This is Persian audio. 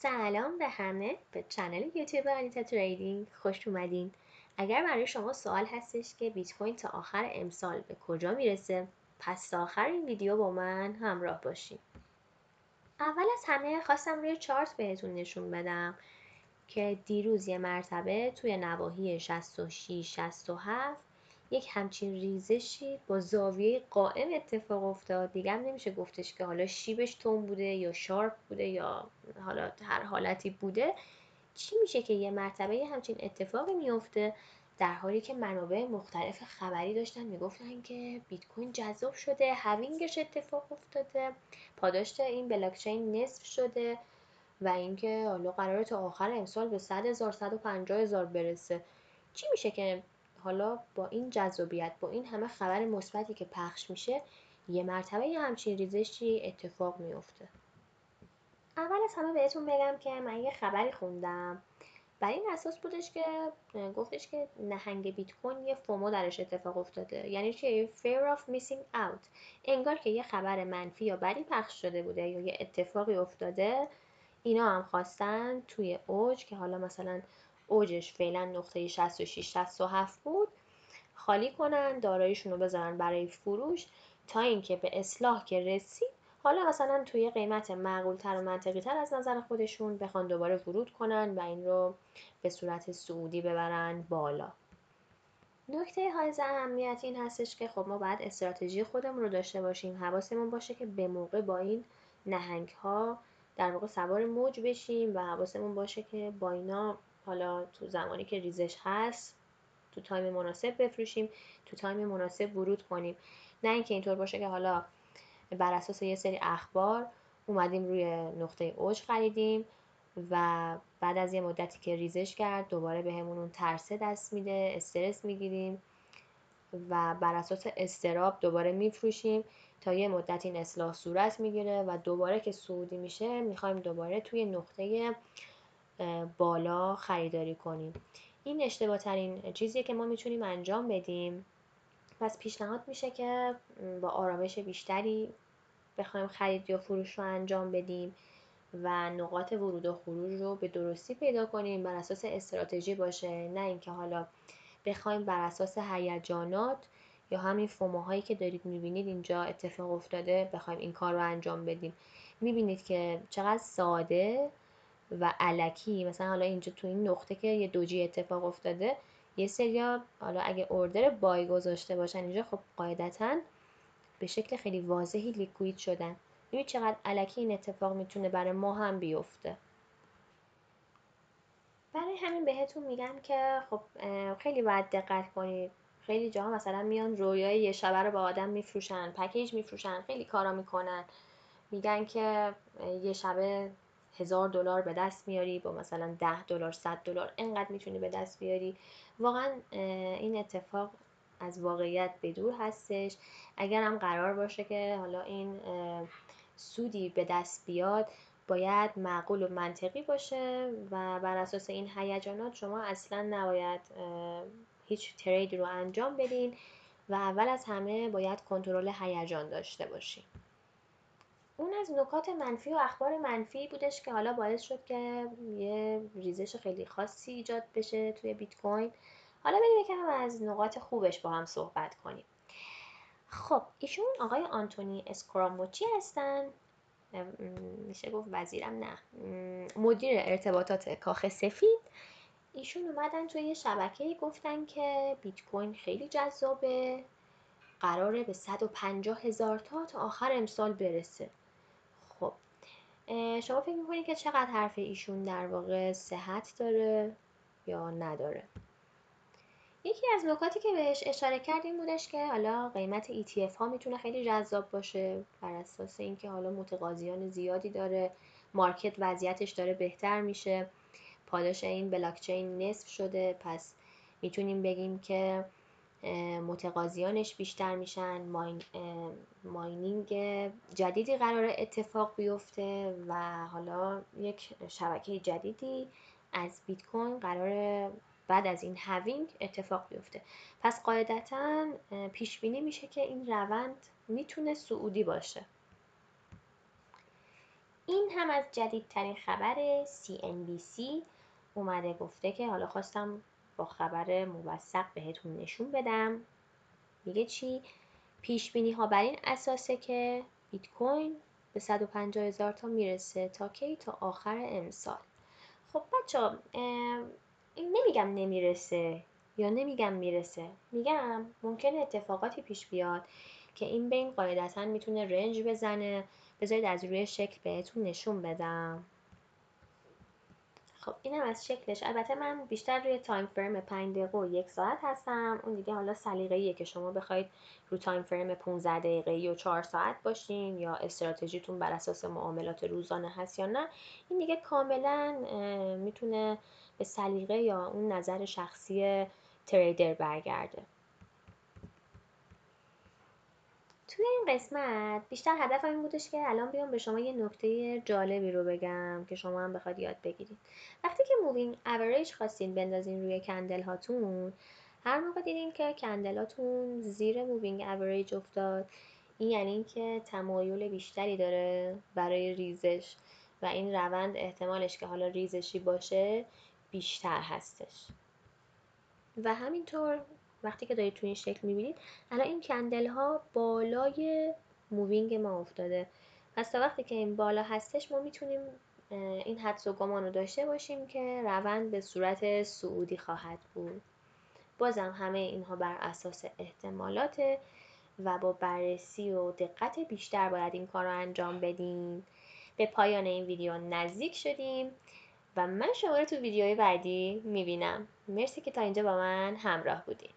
سلام به همه، به چنل یوتیوب آنیتا تریدینگ خوش اومدین. اگر برای شما سوال هستش که بیت کوین تا آخر امسال به کجا میرسه، پس تا آخر این ویدیو با من همراه باشین. اول از همه خواستم روی چارت بهتون نشون بدم که دیروز یه مرتبه توی نواحی 66 67 یک همچین ریزشی با زاویه قائم اتفاق افتاد. دیگه هم نمیشه گفتش که حالا شیبش تون بوده یا شارپ بوده یا حالا هر حالتی بوده. چی میشه که یه مرتبه همچین اتفاقی میفته در حالی که منابع مختلف خبری داشتن میگفتن که بیت کوین جذاب شده، هاوینگش اتفاق افتاده، پاداش این بلاکچین نصف شده و اینکه حالا قراره تا آخر امسال به 100,000 150,000 برسه. چی میشه که حالا با این جذابیت، با این همه خبر مثبتی که پخش میشه، یه مرتبه یه همچین ریزشی اتفاق میفته؟ اول از همه بهتون بگم که من یه خبری خوندم، بر این اساس بودش که گفتش که نهنگ بیت کوین یه فومو درش اتفاق افتاده. یعنی چی؟ fear of missing out. انگار که یه خبر منفی یا بدی پخش شده بوده یا یه اتفاقی افتاده، اینا هم خواستن توی اوج که حالا مثلا اوجش فعلا نقطه 66 67 بود خالی کنن، داراییشون رو بذارن برای فروش تا اینکه به اصلاح که رسید، حالا مثلا توی قیمت معقولتر و منطقی تر از نظر خودشون بخوان دوباره ورود کنن و این رو به صورت صعودی ببرن بالا. نکته حائز اهمیت این هستش که خب ما باید استراتژی خودمون رو داشته باشیم، حواسمون باشه که به موقع با این نهنگ ها در واقع سوار موج بشیم و حواسمون باشه که با اینا حالا تو زمانی که ریزش هست تو تایم مناسب بفروشیم، تو تایم مناسب ورود کنیم. نه اینکه اینطور باشه که حالا بر اساس یه سری اخبار اومدیم روی نقطه اوج خریدیم و بعد از یه مدتی که ریزش کرد دوباره بهمون اون ترسه دست میده، استرس میگیریم و بر اساس استراب دوباره میفروشیم تا یه مدت این اصلاح صورت میگیره و دوباره که صعودی میشه میخوایم دوباره توی نقطه بالا خریداری کنیم. این اشتباه ترین چیزیه که ما میتونیم انجام بدیم. پس پیشنهاد میشه که با آرامش بیشتری بخوایم خرید یا فروش رو انجام بدیم و نقاط ورود و خروج رو به درستی پیدا کنیم، بر اساس استراتژی باشه، نه اینکه حالا بخوایم بر اساس هیجانات یا همین فوموهایی که دارید میبینید اینجا اتفاق افتاده بخوایم این کار رو انجام بدیم. میبینید که چقدر ساده و الکی، مثلا حالا اینجا تو این نقطه که یه دوجی اتفاق افتاده، یه سریا حالا اگه اوردر بای گذاشته باشن اینجا خب قاعدتاً به شکل خیلی واضحی لیکوید شدن. ببین چقدر الکی این اتفاق میتونه برای ما هم بیفته. برای همین بهتون میگم که خب خیلی باید دقت کنید. خیلی جاها مثلا میان رویای یه شبه رو با آدم میفروشن، پکیج میفروشن، خیلی کارا میکنن، میگن که یه شبه $1000 به دست میاری، با مثلا $10 $100 انقدر میتونی به دست بیاری. واقعا این اتفاق از واقعیت به دور هستش. اگر هم قرار باشه که حالا این سودی به دست بیاد باید معقول و منطقی باشه و بر اساس این هیجانات شما اصلا نباید هیچ ترید رو انجام بدین و اول از همه باید کنترل هیجان داشته باشین. اون از نکات منفی و اخبار منفی بودش که حالا باعث شد که یه ریزش خیلی خاصی ایجاد بشه توی بیت کوین. حالا بریم یکم از نقاط خوبش با هم صحبت کنیم. خب ایشون آقای آنتونی اسکراموچی هستن، میشه گفت وزیرم نه، مدیر ارتباطات کاخ سفید. ایشون اومدن توی یه شبکه‌ای گفتن که بیت کوین خیلی جذابه، قراره به 150,000 تا آخر امسال برسه. خب شما فکر میکنید که چقدر حرف ایشون در واقع صحت داره یا نداره؟ یکی از نکاتی که بهش اشاره کرد این بودش که حالا قیمت ETF ها میتونه خیلی جذاب باشه بر اساس اینکه حالا متقاضیان زیادی داره، مارکت وضعیتش داره بهتر میشه، پاداش این بلاکچین نصف شده، پس میتونیم بگیم که متقاضیانش بیشتر میشن، ماینینگ جدیدی قرار اتفاق بیفته و حالا یک شبکه جدیدی از بیت کوین قرار بعد از این هاوینگ اتفاق بیفته. پس قاعدتا پیش بینی میشه که این روند میتونه صعودی باشه. این هم از جدیدترین خبر CNBC اومده گفته که حالا خواستم با خبر موثق بهتون نشون بدم. میگه چی؟ پیش بینی ها بر این اساسه که بیت کوین به 150,000 تا میرسه تا کی؟ تا آخر امسال. خب بچه این نمیگم نمیرسه یا نمیگم میرسه، میگم ممکنه اتفاقاتی پیش بیاد که این بین قاعدتا میتونه رنج بزنه. بذارید از روی شکل بهتون نشون بدم. خب اینم از شکلش. البته من بیشتر روی تایم فریم 5 دقیقه و 1 ساعت هستم. اون دیگه حالا سلیقه‌ایه که شما بخواید رو تایم فریم 15 دقیقه‌ای و 4 ساعت باشین یا استراتژیتون بر اساس معاملات روزانه هست یا نه. این دیگه کاملا میتونه به سلیقه یا اون نظر شخصی تریدر برگرده. توی این قسمت بیشتر هدفم این بودش که الان بیام به شما یه نکته جالبی رو بگم که شما هم بخواد یاد بگیرید. وقتی که مووینگ اوریج خواستین بندازین روی کندل هاتون، هر موقع دیدین که کندل هاتون زیر مووینگ اوریج افتاد، این یعنی این که تمایل بیشتری داره برای ریزش و این روند احتمالش که حالا ریزشی باشه بیشتر هستش. و همینطور وقتی که دارید تو این شکل میبینید الان این کندل ها بالای مووینگ ما افتاده، پس تا وقتی که این بالا هستش ما میتونیم این حدس و گمان رو داشته باشیم که روند به صورت صعودی خواهد بود. بازم همه اینها بر اساس احتمالاته و با بررسی و دقت بیشتر باید این کار رو انجام بدیم. به پایان این ویدیو نزدیک شدیم و من شما رو تو ویدیوهای بعدی میبینم. مرسی که تا اینجا با من همراه بودین.